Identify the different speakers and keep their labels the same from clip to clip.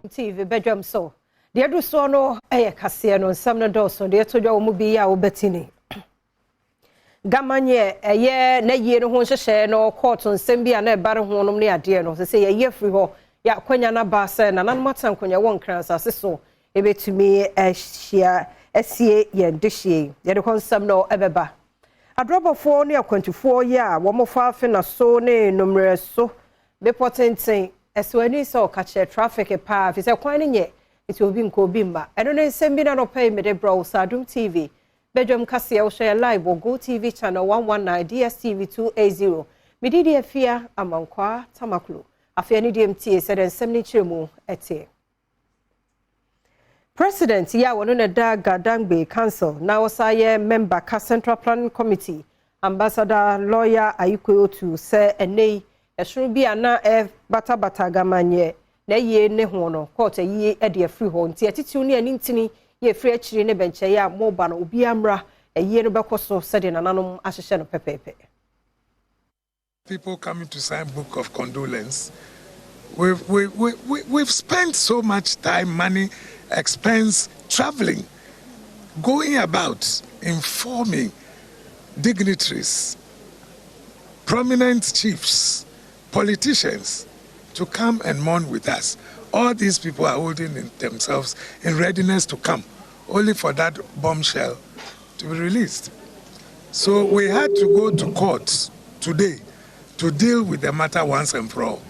Speaker 1: TV Badwam so. The do so no kase no nsam no dɔso de to dwa wo mu bi ya wo betini. Gamanye na yie no ho hyehye no court nsam bi na ebare ho no ne ade no se ye ye free ho ya kwanya na ba se na nan matan kwanya won kransa se so ebetumi ahia asie ye ndehie ye de konsam no ebeba. Adrobofo ne akwantufo ye a wo mo fa afe na so ne numre so be potenten eswani so kache traffic pa fi se kwan ne nye iti obi nko obi mba eno ne nsem bi na no pay me de bro Adom TV Badwam kase wo share live on Go TV channel 119 DSTV 280 mididi afia amankwa tamaklo afia ni DMT said nsem ni chiremu ete President ya wono na da Gadangbe Council na osaye member ka Central Planning Committee Ambassador Lawyer Ayikoyotu se enei esuru bi ana bata gamanye na ye ne ho no court ye e de free ho nti atitiw ne ani ntini ye free akiri ne benche ya moba no obi amra ye no bekoso se de nananom ahyehye no pepepe.
Speaker 2: People coming to sign book of condolence. We've spent so much time, money, expense, traveling, going about, informing dignitaries, prominent chiefs, politicians to come and mourn with us. All these people are holding themselves in readiness to come, only for that bombshell to be released. So we had to go to court today to deal with the matter once and for all.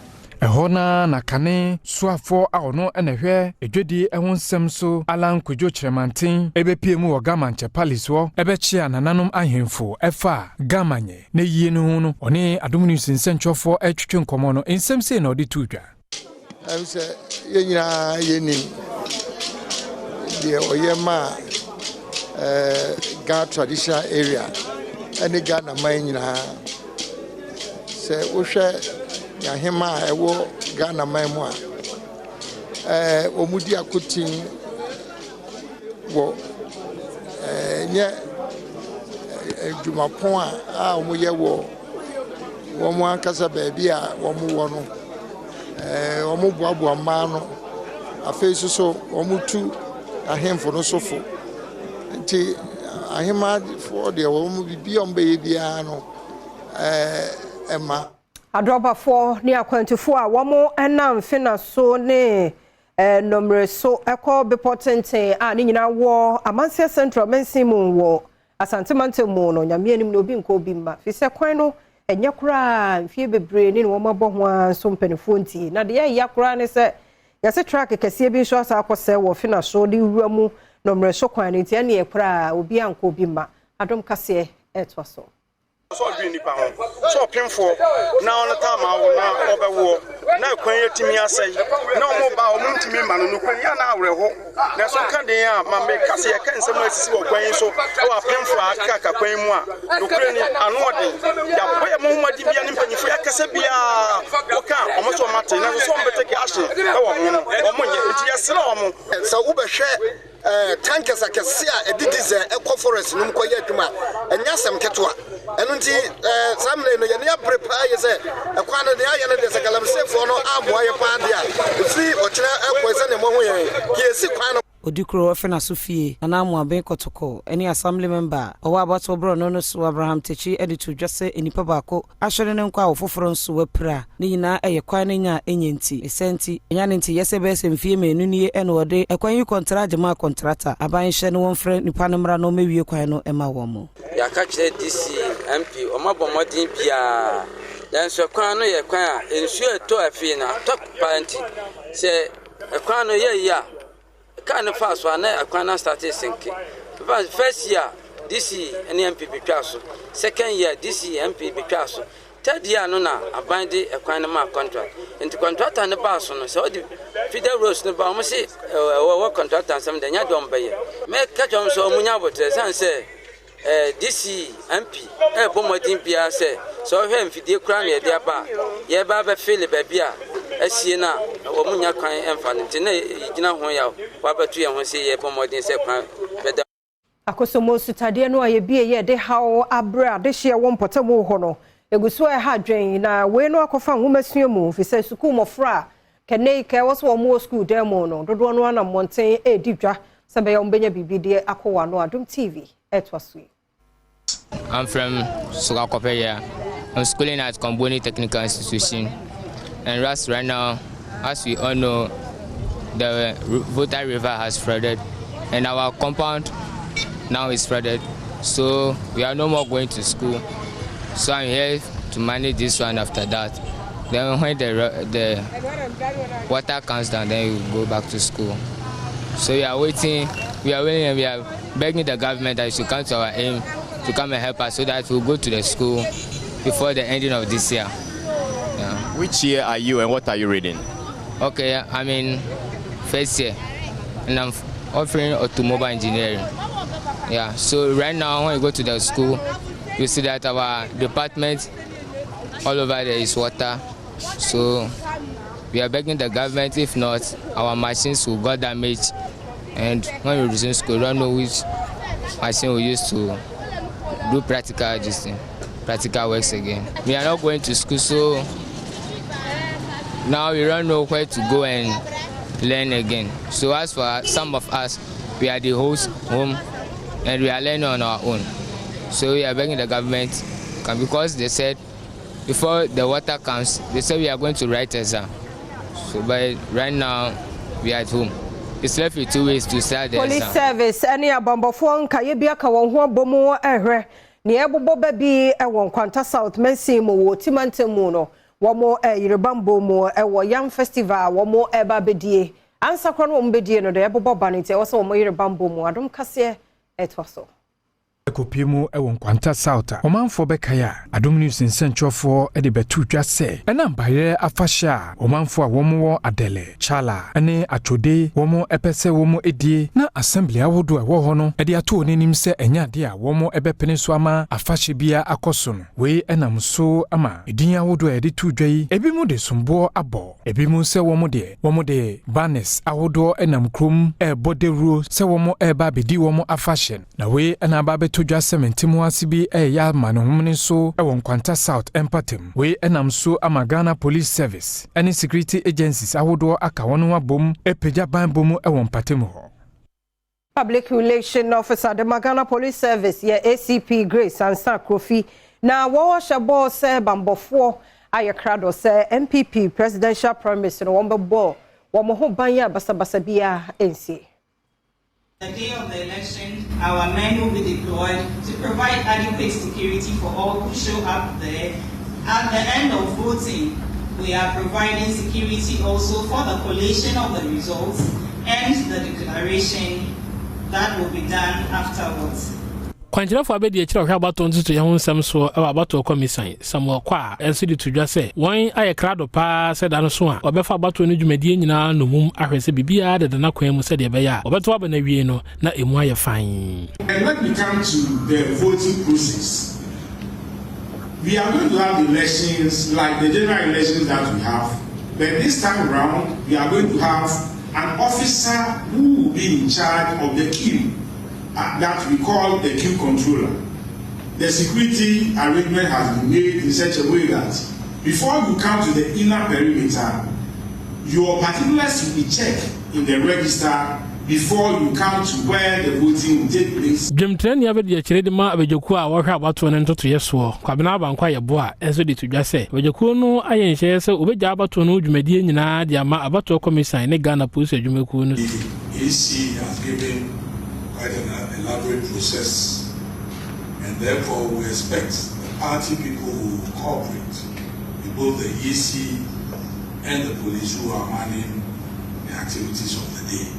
Speaker 3: Ehona na kane suafo a ono enehwe edwedi ehonsem so alan kwadwo kyremanten ebepie mu Gamanche Palace wo ebechia nananom ahemfo efa gamanye na yie no hu no one Adom News nsentwofo etwetwe nkomo no ensem se na odi tudwa
Speaker 4: am se yenyina yenim de oyema Ga traditional area ene Ghana man nyina se wo hwe ya hema ewo Ghana man mu a omudi akotin wo nye dwumapon a omoye wo mo ankasa baabi a wo mo wo no omo boaboa ma no afesu so omo tu ahemfo no sofo nti ahema for de wo mo bibia ombe bia no ema
Speaker 1: Adrobafo ni akwantufo a womo enam fina so ne nomre so ekọ bepotenten a ni nyina wo Amansia Central Mensimu wo Asantemante mu no nyame anim no obi nko obi mma fi se kwan no enye kura mfie bebre ni wo mabọ ho anso mpanifo nti na de ya kura ne se yase track kese bi so asa akose wo fina so de wura mu nomre so kwan ni nti ene kura obi anko obi mma Adom kase etwa so
Speaker 5: so dwi nipa ho so pemfo na on time awo na obewo na kwan yetimi asai na omo ba omo ntimi ma no kwan ya na awreho na so ka den a ma me kase ye kan nsem asisi wo kwan so o apemfo aka kwan mu a no kure ni anu odin ya boye mo madi bia ni mpanyifo ya kase bia o ka omo so mate na so mbeteke ahye e wo mo omo nye nti yesere omo
Speaker 4: so wo behwe tankers akese a edidize eco forest num koye adwuma enyasem ketwa enu nti samle no ye ne prepare ye se ekwa no de aye ne de se galamsefo no amoa ye pa de a fi okire ekwese ne mo ho ye esi kwa no
Speaker 6: Odikro ofena Sofie na amu aben kotoko any assembly member owa abato bro no so Abraham Techi editu dwase enipa baako ahwere ne nkwa ofoforo nso wapra ne nyina eye kwan ne nya enyenti esenti enya ne nti yese be semfie menu nie ene ode ekwan yi contract ma contractor aban hye ne won frɛ nipa no mra no mewie kwan no ema wo mo
Speaker 7: ya ka kire DC MP o mabomodin bia dan so kwan no ye kwan a ensu eto afie na top party se kwan no ye ya kan fa so na akwana started sinking first year DC MP betwa so second year DC MP betwa so third year no na abande akwana ma contract into contractor ne ba so no so the federal roads ne ba mo se wo contractor sam de nya dom baye me ka twom so omunya botre san se DC MP bomodin bia se so hwe mfidie kra na ye dia ba ye ba be feel ba bia asie na omunya kwan emfa nti na igina ho ya wabatu ye ho se ye pomodin se kwan beda
Speaker 1: akosomo sutade no aye bie ye de hawo abra de hye wo mpotamo ho no eguso e ha dwen na we no akofa nwomasua mu fi se suku mofra Kene ke was wo mo school demo no dodo no na monten e didwa se be yombenya bibide akowa no Adom TV etwasui.
Speaker 8: I'm from Sugakopeya. I'm schooling at Komboni Technical Institution. And right now, as we all know, the Volta River has flooded and our compound now is flooded. So we are no more going to school. So I'm here to manage this one after that. Then when the water comes down, then we go back to school. So we are waiting and we are begging the government that it should come to our aim to come and help us so that we'll go to the school before the ending of this year. Yeah.
Speaker 9: Which year are you and what are you reading?
Speaker 8: Okay, I'm in first year and I'm offering automobile engineering. Yeah, so right now when you go to the school, you see that our department all over there is water. So we are begging the government, if not, our machines will go damaged. And when we resume school, we don't know which machine we use to do practical works again. We are not going to school, so now we don't know where to go and learn again. So as for some of us, we are the host home and we are learning on our own. So we are begging the government, because they said before the water comes, they said we are going to write exam. So but right now we are at home. It's left with 2 weeks to start the
Speaker 1: Police
Speaker 8: exam.
Speaker 1: service any abambofo nka ye bia ka won ho bomo ehwe ne ebobo ba bi won kwanta South Mensi mo wo Timantemu no wo mo Yirebambo mo wo Yam Festival wo mo eba bedie ansa kro no mo bedie no de ebobo banite wo so wo mo Yirebambo mo Adom kase etwaso
Speaker 3: Kopiemu ewon kwanta South omanfo bekaya Adom News nsentwofo de betu twa se ena mbaye afahya omanfo a womo adele chala ene atode womo epese womo edie na assembly awodo ewo ho no de ato onenim se enya de a womo ebepene so ama afahye bia akoso no we enam so ama edin awodo e de tu dwai ebi mu de sombo abo ebi mu se womo de banners awodo enam krom boderuo se womo eba bedi womo afahye na we ena ba Tujwa Sementimu asibi ya manuhumni so ewon kwanta South Empatem we enam so Ghana Police Service any security agencies awodo aka wonu abom epeja banbomu ewon patemu ho.
Speaker 1: Public Relation Officer the Ghana Police Service ye ACP Grace Ansa Krofi na wo shabo se bambofo ayekrado se MPP presidential promise no wombo wo mo ho ban ya basabasa bia ensi.
Speaker 10: The day of the election, our men will be deployed to provide adequate security for all who show up there. At the end of voting, we are providing security also for the collation of the results and the declaration that will be done afterwards.
Speaker 11: Kwanjira for abedi e kira hwa bato ntutu ye ho nsem so e wa bato commission samuel kwa enso di tudwa se won aye krado pa se da no so a obefa bato no dwumadie nyina no mum ahwese bibia de na kwan mu se de be ya obeto aba na wie no na emu aye fine.
Speaker 12: And when we come to the voting process, we are going to have elections like the general elections that we have, but this time around we are going to have an officer who will be in charge of the queue. That we call the queue controller. The security arrangement has been made in such a way that before you come to the inner perimeter, your particulars will be checked in the register before you come to where the voting will take place.
Speaker 11: Jemtren ya bedi akire de ma abejoku a wo hwa abato ne ntoto yeso kwabena abankwa yebo a enso de tudwa se abejoku no ayenhye se obeja abato no dwumadie nyina de ama abato commission ne Ghana Police adwumaku no.
Speaker 13: AC has given quite an elaborate process, and therefore we expect the party people who cooperate with both the EC and the police who are manning the activities of the day.